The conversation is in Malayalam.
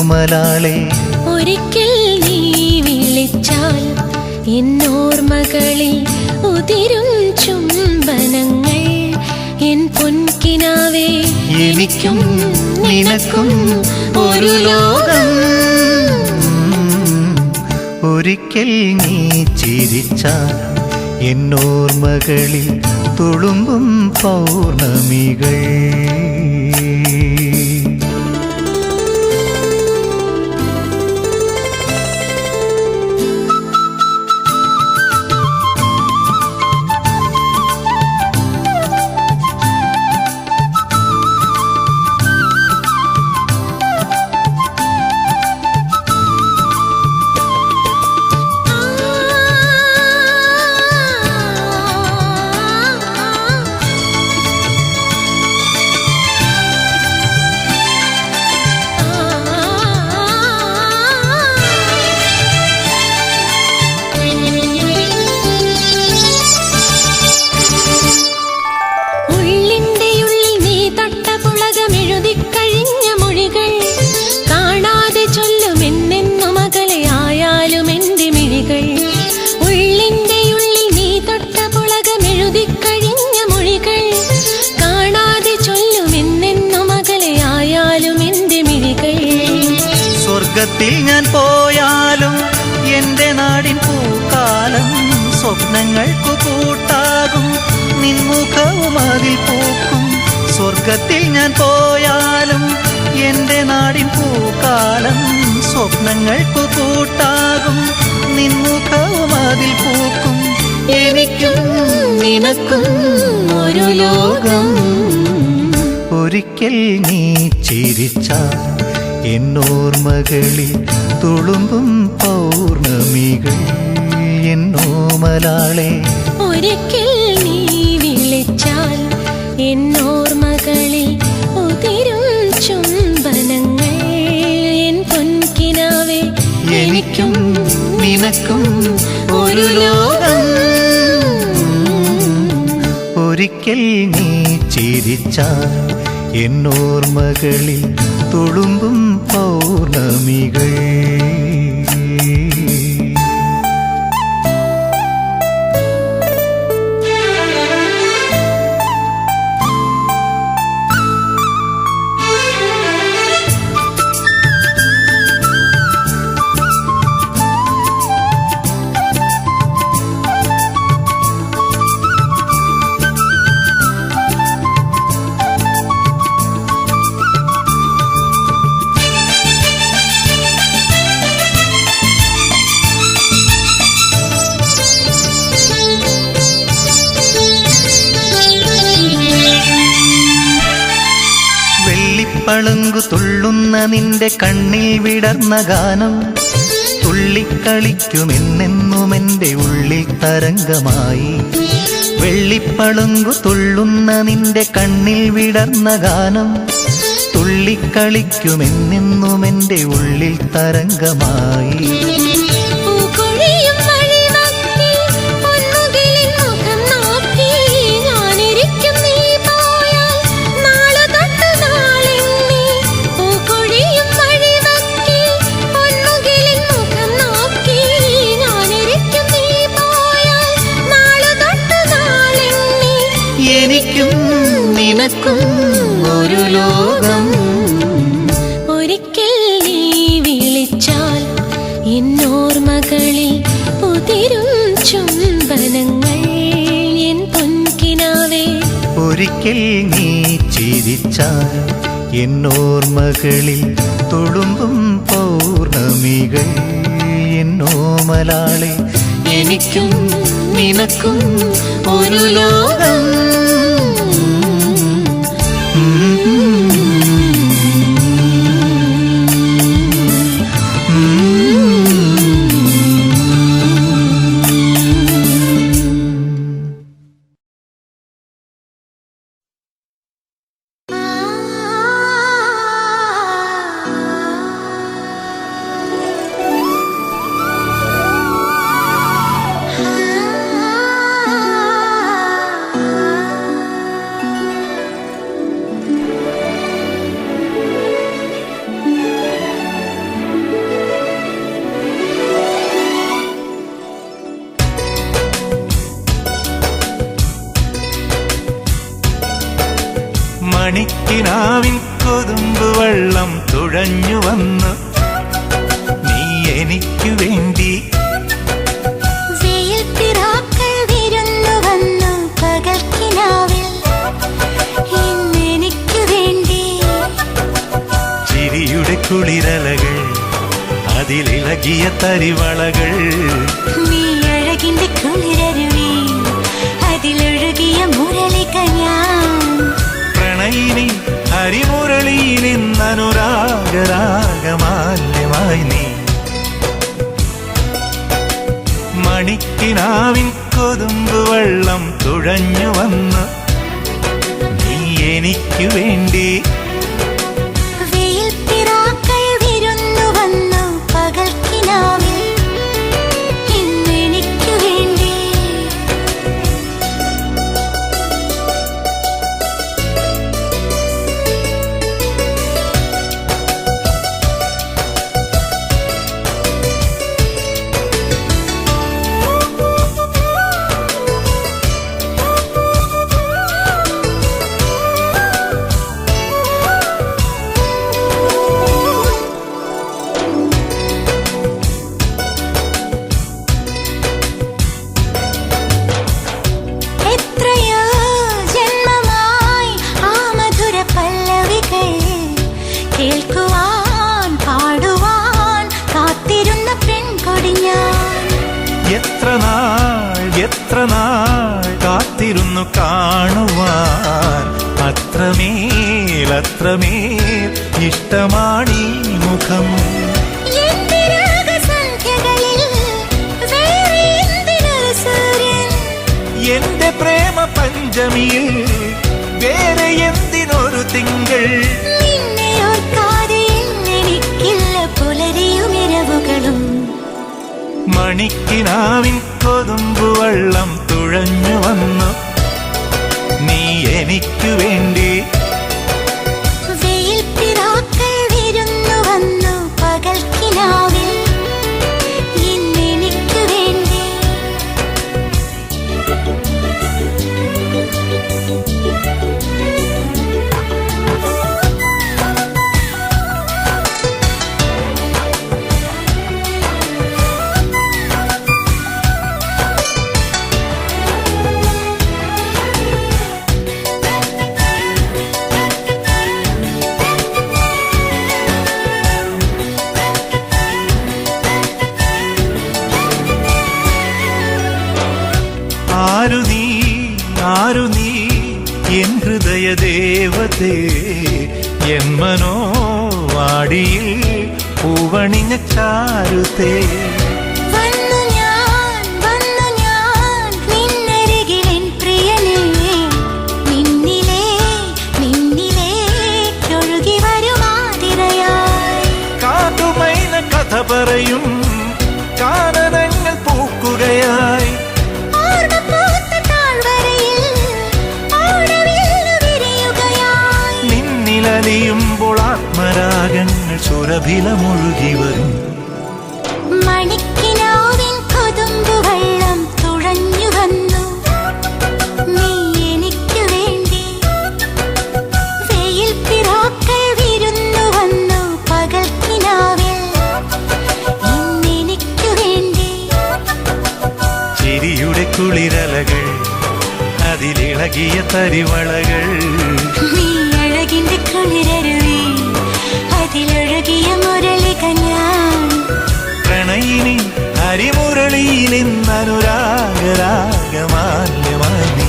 എന്നോമലാളെ ഒരിക്കൽ നീ വിളിച്ചാൽ എന്നോർമകളിൽ ഉതിരും ചുംബനങ്ങൾ. എൻ പൊൻകിനാവേ, എനിക്കും നിനക്കും ഒരു ലോകം. ഒരിക്കൽ നീ ചിരിച്ചാൽ എന്നോർമകളിൽ തുളുമ്പും പൗർണമികൾ. സ്വർഗത്തിൽ ഞാൻ പോയാലും എൻ്റെ നാടിൻ പൂക്കാലം സ്വപ്നങ്ങൾക്കു കൂട്ടാകും, നിൻമുഖവും അതിൽ പൂക്കും. സ്വർഗത്തിൽ ഞാൻ പോയാലും എൻ്റെ നാടിൻ പൂക്കാലം സ്വപ്നങ്ങൾക്കു കൂട്ടാകും, നിൻമുഖവും അതിൽ പൂക്കും. എനിക്കും നിനക്കും ഒരു ലോകം. ഒരിക്കൽ നീ ചിരിച്ചാൽ എന്നോർമകളിൽ തുളുമ്പും പൗർണമികൾ. എന്നോമലാളെ ഒരിക്കൽ നീ വിളിച്ചാൽ എന്നോർമകളിൽ ഉതിരും ചുംബനങ്ങൾ. എൻ പൊൻകിനാവേ, എനിക്കും നിനക്കും ഒരു ലോകം. ഒരിക്കൽ നീ ചിരിച്ചാൽ എന്നോർമകളിൽ തുളുമ്പും പൗർണമികൾ. പളുങ്കു തുള്ളുന്ന നിന്റെ കണ്ണിൽ വിടർന്ന ഗാനം തുള്ളിക്കളിക്കുമെന്നെന്നും എൻ്റെ ഉള്ളിൽ തരംഗമായി. വെള്ളിപ്പളുങ്കു തുള്ളുന്ന നിന്റെ കണ്ണിൽ വിടർന്ന ഗാനം തുള്ളിക്കളിക്കുമെന്നെന്നും എൻ്റെ ഉള്ളിൽ തരംഗമായി. എനിക്കും നിനക്കും ഒരു ലോകം. ഒരിക്കൽ നീ വിളിച്ചാൽ എന്നോർമകളിൽ ഉതിരും ചുംബനങ്ങൾ. എൻ പൊൻകിനാവേ, ഒരിക്കൽ നീ ചിരിച്ചാൽ എന്നോർമകളിൽ തുളുമ്പും പൗർണമികൾ. എന്നോമലാളെ, എനിക്കും നിനക്കും ഒരു ലോകം. ആ തുഴഞ്ഞു വന്നു നീ എനിക്കു വേണ്ടി. വെയിൽപ്പിറാക്കൾ വിരുന്നു വന്നു പകൽക്കിനാവിൽ ഇന്നെനിക്കു വേണ്ടി. ചിരിയുടെ കുളിരലകൾ അതിലിളകിയ തരിവളകൾ നീ അഴകിന്റെ കുളിരരുവി അതിലൊഴുകിയ മുരളിക ഞാൻ. പ്രണയിനി ഹരിമുരളിയിൽ ഇന്നനുരാഗരാഗമാല്യമായി നീ. മണിക്കിനാവിൻ കൊതുമ്പ് വെള്ളം തുഴഞ്ഞു വന്ന് നീ എനിക്കു വേണ്ടി. വെയിൽപ്പിറാക്കൾ വിരുന്നു വന്നു പകൽക്കിനാവിൽ ഇന്നെനിക്കു വേണ്ടി. എത്രയോ ജന്മമായി ആ മധുര പല്ലവികൾ കേൾക്കുവാൻ പാടുവാൻ കാത്തിരുന്ന പെൺകൊടി ഞാൻ. എത്ര നാൾ കാത്തിരുന്നു കാണുവാൻ. അത്രമേൽ ഇഷ്ടമാണീ മുഖം. എന്റെ രാഗസന്ധ്യകളിൽ വേറെ എന്തിനൊരു സൂര്യൻ. എന്റെ പ്രേമ പഞ്ചമിയിൽ വേറെ എന്തിനൊരു തിങ്കൾ. നിന്നെ ഓർക്കാതെ എനിക്കില്ല പുലരിയും ഇരവുകളും. മണിക്കിനാവിൻ കൊതുമ്പു വെള്ളം തുഴഞ്ഞു വന്നു നീ എനിക്കു വേണ്ടി. വെയിൽപ്പിറാക്കൾ വിരുന്നു വന്നു പകൽക്കിനാവിൽ ഇന്നെനിക്കു വേണ്ടി. ആരു നീ എൻ ഹൃദയ ദേവതേ. എൻ മനോവാടിയിൽ പൂവണിഞ്ഞ ചാരുതേ. വന്നു ഞാൻ നിന്നരികിലെൻ പ്രിയനേ. നിന്നിലേക്കൊഴുകി വരുമാതിരയായി. കാതുമൈന കഥ പറയും കാനനങ്ങൾ പൂക്കുകയായി. നിന്നിലലിയുമ്പോൾ ആത്മരാഗങ്ങൾ സുരഭിലമൊഴുകി വരും. മണിക്കിനാവിൻ കൊതുമ്പു വെള്ളം തുഴഞ്ഞു വന്നു നീ എനിക്കു വേണ്ടി. വെയിൽപ്പിറാക്കൾ വിരുന്നു വന്നു പകൽക്കിനാവിൽ ഇന്നെനിക്കു വേണ്ടി. ചിരിയുടെ കുളിരലകൾ അതിലിളകിയ തരിവളകൾ നീ അഴകിന്റെ കുളിരരുവി അതിലൊഴുകിയ മുരളിക ഞാൻ. പ്രണയിനി ഹരിമുരളിയിൽ ഇന്നനുരാഗരാഗമാല്യമായി.